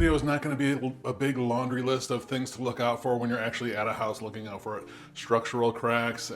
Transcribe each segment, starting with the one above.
video is not going to be a big laundry list of things to look out for when you're actually at a house looking out for it. Structural cracks,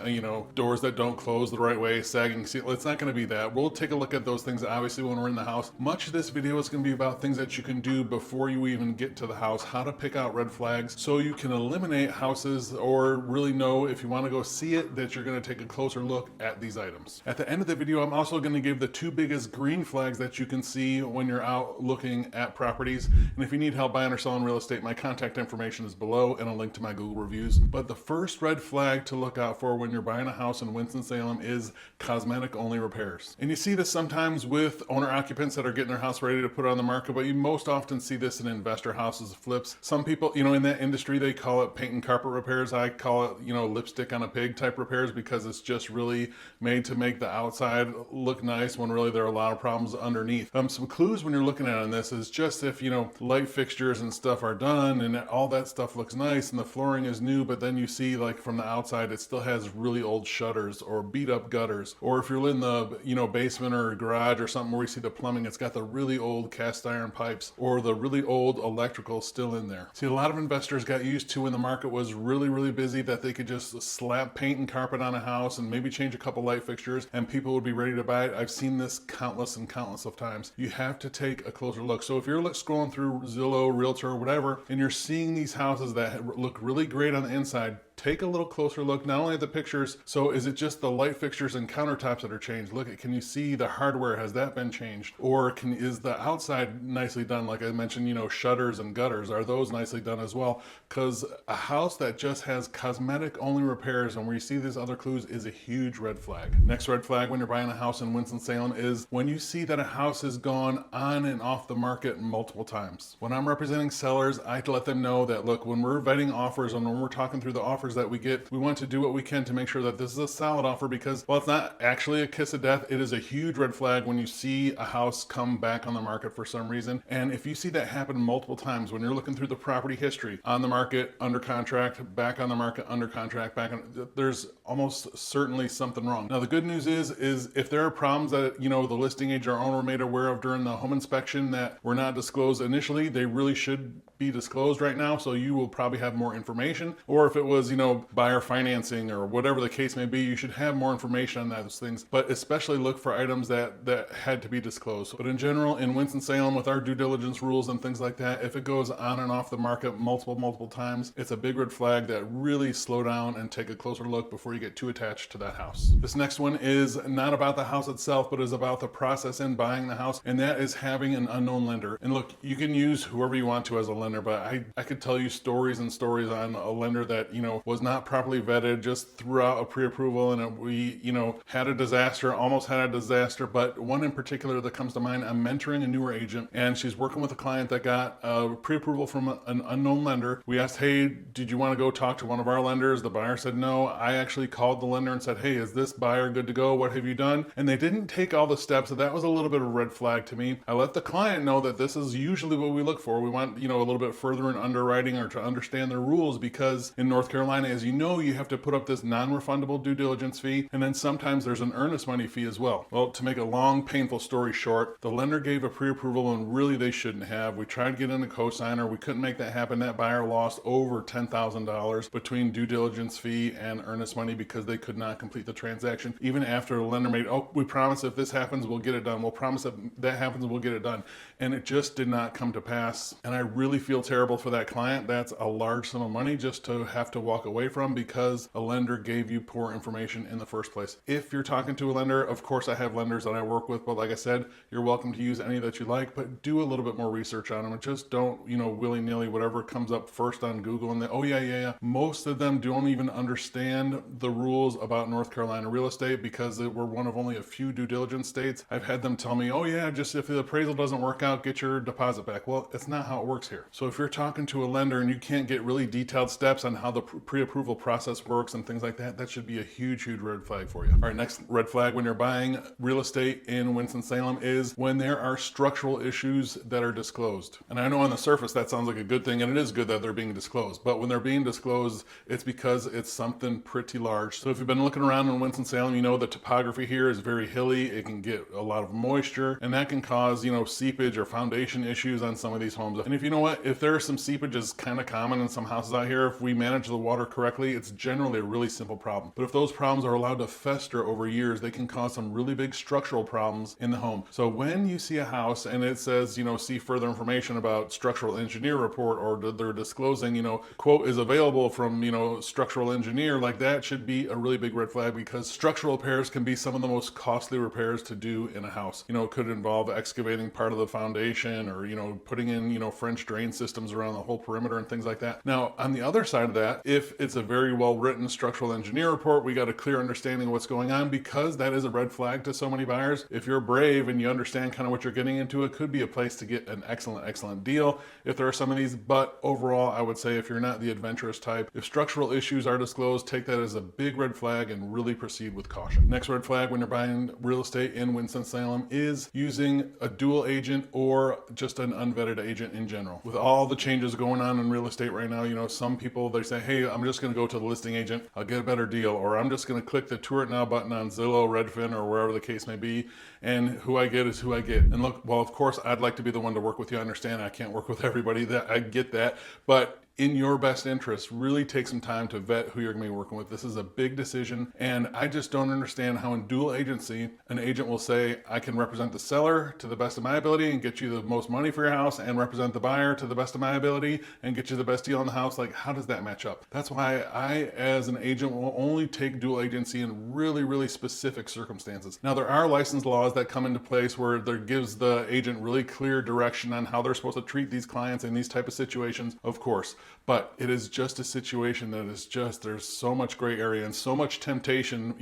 doors that don't close the right way, sagging seal. It's not going to be that. We'll take a look at those things obviously when we're in the house. Much of this video is going to be about things that you can do before you even get to the house, how to pick out red flags so you can eliminate houses, or really know if you want to go see it that you're going to take a closer look at these items. At the end of the video, I'm also going to give the 2 biggest green flags that you can see when you're out looking at properties. And if you need help buying or selling real estate, my contact information is below and a link to my Google reviews. But the first red flag to look out for when you're buying a house in Winston-Salem is cosmetic only repairs. And you see this sometimes with owner occupants that are getting their house ready to put on the market, but you most often see this in investor houses, flips. Some people, in that industry, they call it paint and carpet repairs. I call it, lipstick on a pig type repairs, because it's just really made to make the outside look nice when really there are a lot of problems underneath. Some clues when you're looking at on this is just if, light fixtures and stuff are done and all that stuff looks nice and the flooring is new, but then you see like from the outside it still has really old shutters or beat up gutters. Or if you're in the basement or garage or something where you see the plumbing, it's got the really old cast iron pipes or the really old electrical still in there. See, a lot of investors got used to when the market was really busy that they could just slap paint and carpet on a house and maybe change a couple light fixtures and people would be ready to buy it. I've seen this countless of times. You have to take a closer look. So if you're scrolling through Zillow, Realtor, whatever, and you're seeing these houses that look really great on the inside, take a little closer look, not only at the pictures. So is it just the light fixtures and countertops that are changed? Look at, can you see the hardware? Has that been changed? Or is the outside nicely done? Like I mentioned, shutters and gutters, are those nicely done as well? Because a house that just has cosmetic only repairs and where you see these other clues is a huge red flag. Next red flag when you're buying a house in Winston-Salem is when you see that a house has gone on and off the market multiple times. When I'm representing sellers, I let them know that, look, when we're vetting offers and when we're talking through the offers that we get, we want to do what we can to make sure that this is a solid offer, because while it's not actually a kiss of death, it is a huge red flag when you see a house come back on the market for some reason. And if you see that happen multiple times, when you're looking through the property history, on the market, under contract, back on the market, under contract, back on, there's almost certainly something wrong. Now the good news is if there are problems that the listing agent or owner made aware of during the home inspection that were not disclosed initially, they really should be disclosed right now, so you will probably have more information. Or if it was buyer financing or whatever the case may be, you should have more information on those things, but especially look for items that had to be disclosed. But in general, in Winston-Salem, with our due diligence rules and things like that, if it goes on and off the market multiple times, it's a big red flag that really slow down and take a closer look before you get too attached to that house. This next one is not about the house itself, but is about the process in buying the house, and that is having an unknown lender. And look, you can use whoever you want to as a lender, but I could tell you stories and stories on a lender that was not properly vetted, just threw out a pre-approval and we had a disaster, almost had a disaster. But one in particular that comes to mind, I'm mentoring a newer agent and she's working with a client that got a pre-approval from an unknown lender. We asked, hey, did you want to go talk to one of our lenders? The buyer said no. I actually called the lender and said, hey, is this buyer good to go? What have you done? And they didn't take all the steps, so that was a little bit of a red flag to me. I let the client know that this is usually what we look for. We want a little bit further in underwriting or to understand the rules, because in North Carolina, as you have to put up this non-refundable due diligence fee, and then sometimes there's an earnest money fee as well. Well, to make a long, painful story short, the lender gave a pre-approval and really they shouldn't have. We tried to get in a cosigner. We couldn't make that happen. That buyer lost over $10,000 between due diligence fee and earnest money because they could not complete the transaction. Even after the lender made, oh, we promise if this happens, we'll get it done. We'll promise if that happens, we'll get it done. And it just did not come to pass. And I really feel terrible for that client. That's a large sum of money just to have to walk away from because a lender gave you poor information in the first place. If you're talking to a lender, of course I have lenders that I work with, but like I said, you're welcome to use any that you like, but do a little bit more research on them and just don't, willy-nilly, whatever comes up first on Google and oh yeah. Most of them don't even understand the rules about North Carolina real estate because we're one of only a few due diligence states. I've had them tell me, oh yeah, just if the appraisal doesn't work out, get your deposit back. Well, it's not how it works here. So if you're talking to a lender and you can't get really detailed steps on how the pre-approval process works and things like that, that should be a huge, huge red flag for you. All right, next red flag when you're buying real estate in Winston-Salem is when there are structural issues that are disclosed. And I know on the surface that sounds like a good thing, and it is good that they're being disclosed, but when they're being disclosed, it's because it's something pretty large. So if you've been looking around in Winston-Salem, you know the topography here is very hilly. It can get a lot of moisture, and that can cause, seepage or foundation issues on some of these homes. And if you know what, if there are some seepage is kind of common in some houses out here, if we manage the water correctly, it's generally a really simple problem. But if those problems are allowed to fester over years, they can cause some really big structural problems in the home. So when you see a house and it says, see further information about structural engineer report, or they're disclosing, quote is available from, structural engineer, like that should be a really big red flag, because structural repairs can be some of the most costly repairs to do in a house. It could involve excavating part of the foundation, or, putting in, French drain systems around the whole perimeter and things like that. Now, on the other side of that, if it's a very well-written structural engineer report, we got a clear understanding of what's going on, because that is a red flag to so many buyers. If you're brave and you understand kind of what you're getting into, it could be a place to get an excellent deal if there are some of these. But overall, I would say if you're not the adventurous type, if structural issues are disclosed, take that as a big red flag and really proceed with caution. Next red flag when you're buying real estate in Winston-Salem is using a dual agent or just an unvetted agent in general. With all the changes going on in real estate right now, some people, they say, hey, I'm just going to go to the listing agent, I'll get a better deal, or I'm just going to click the Tour It Now button on Zillow, Redfin, or wherever the case may be, and who I get is who I get. And look, well, of course, I'd like to be the one to work with you. I understand I can't work with everybody, that I get that, but in your best interest, really take some time to vet who you're going to be working with. This is a big decision, and I just don't understand how in dual agency, an agent will say, I can represent the seller to the best of my ability and get you the most money for your house, and represent the buyer to the best of my ability and get you the best deal on the house. Like, how does that match up? That's why I, as an agent, will only take dual agency in really, really specific circumstances. Now, there are license laws that come into place where there gives the agent really clear direction on how they're supposed to treat these clients in these type of situations, of course. But it is just a situation that is just, there's so much gray area and so much temptation,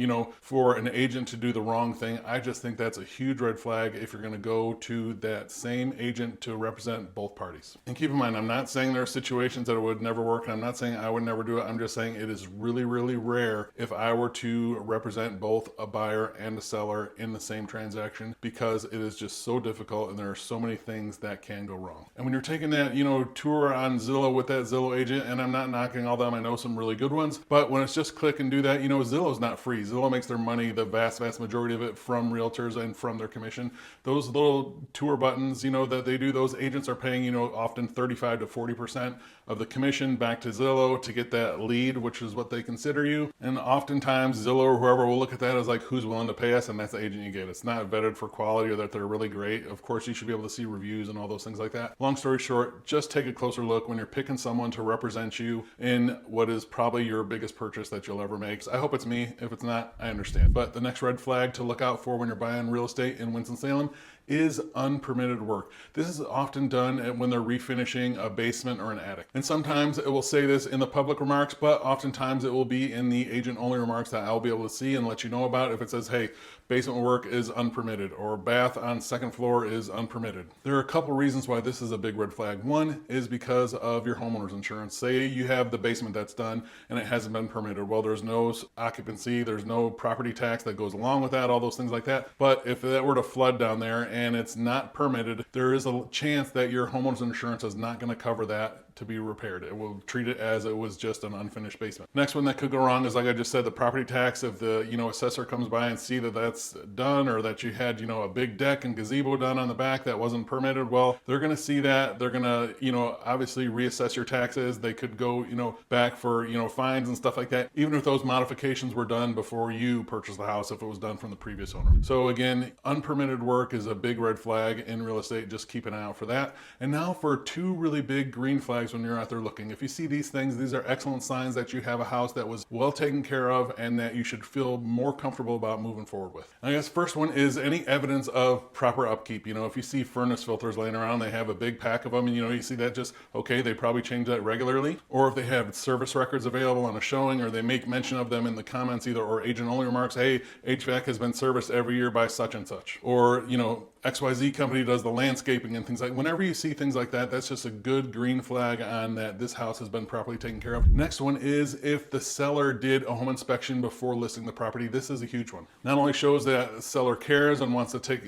for an agent to do the wrong thing. I just think that's a huge red flag if you're going to go to that same agent to represent both parties. And keep in mind, I'm not saying there are situations that it would never work, and I'm not saying I would never do it. I'm just saying it is really, really rare if I were to represent both a buyer and a seller in the same transaction, because it is just so difficult and there are so many things that can go wrong. And when you're taking that, tour on Zillow with that Zillow agent, and I'm not knocking all them, I know some really good ones, but when it's just click and do that, Zillow's not free. Zillow makes their money, the vast majority of it, from realtors and from their commission. Those little tour buttons, that they do, those agents are paying, often 35 to 40% of the commission back to Zillow to get that lead, which is what they consider you. And oftentimes Zillow or whoever will look at that as like, who's willing to pay us, and that's the agent you get. It's not vetted for quality or that they're really great. Of course, you should be able to see reviews and all those things like that. Long story short, just take a closer look when you're picking someone to represent you in what is probably your biggest purchase that you'll ever make. I hope it's me. If it's not, I understand. But the next red flag to look out for when you're buying real estate in Winston-Salem is unpermitted work. This is often done when they're refinishing a basement or an attic. And sometimes it will say this in the public remarks, but oftentimes it will be in the agent-only remarks that I'll be able to see and let you know about if it says, hey, basement work is unpermitted, or bath on second floor is unpermitted. There are a couple reasons why this is a big red flag. One is because of your homeowner's insurance. Say you have the basement that's done and it hasn't been permitted. Well, there's no occupancy, there's no property tax that goes along with that, all those things like that. But if that were to flood down there and it's not permitted, there is a chance that your homeowner's insurance is not going to cover that to be repaired. It will treat it as it was just an unfinished basement. Next one that could go wrong is, like I just said, the property tax. If the assessor comes by and see that that's done, or that you had a big deck and gazebo done on the back that wasn't permitted, well, they're going to see that. They're going to obviously reassess your taxes. They could go back for fines and stuff like that, even if those modifications were done before you purchased the house, if it was done from the previous owner. So again, unpermitted work is a big red flag in real estate. Just keep an eye out for that. And now for two really big green flags when you're out there looking. If you see these things, these are excellent signs that you have a house that was well taken care of and that you should feel more comfortable about moving forward with. And I guess first one is any evidence of proper upkeep. If you see furnace filters laying around, they have a big pack of them, and you see that, just okay, they probably change that regularly. Or if they have service records available on a showing, or they make mention of them in the comments either, or agent only remarks, hey, HVAC has been serviced every year by such and such. Or XYZ company does the landscaping and things like. Whenever you see things like that, that's just a good green flag flag on that this house has been properly taken care of. Next one is if the seller did a home inspection before listing the property. This is a huge one. Not only shows that the seller cares and wants to take,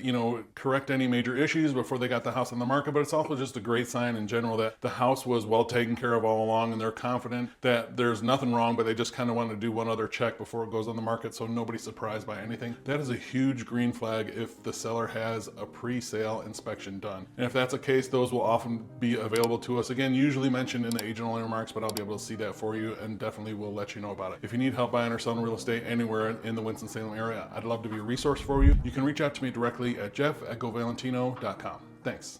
correct any major issues before they got the house on the market, but it's also just a great sign in general that the house was well taken care of all along and they're confident that there's nothing wrong, but they just kind of want to do one other check before it goes on the market so nobody's surprised by anything. That is a huge green flag if the seller has a pre-sale inspection done. And if that's the case, those will often be available to us. Again, usually mentioned in the agent only remarks, but I'll be able to see that for you and definitely will let you know about it. If you need help buying or selling real estate anywhere in the Winston-Salem area, I'd love to be a resource for you. You can reach out to me directly at jeff@govalentino.com. Thanks.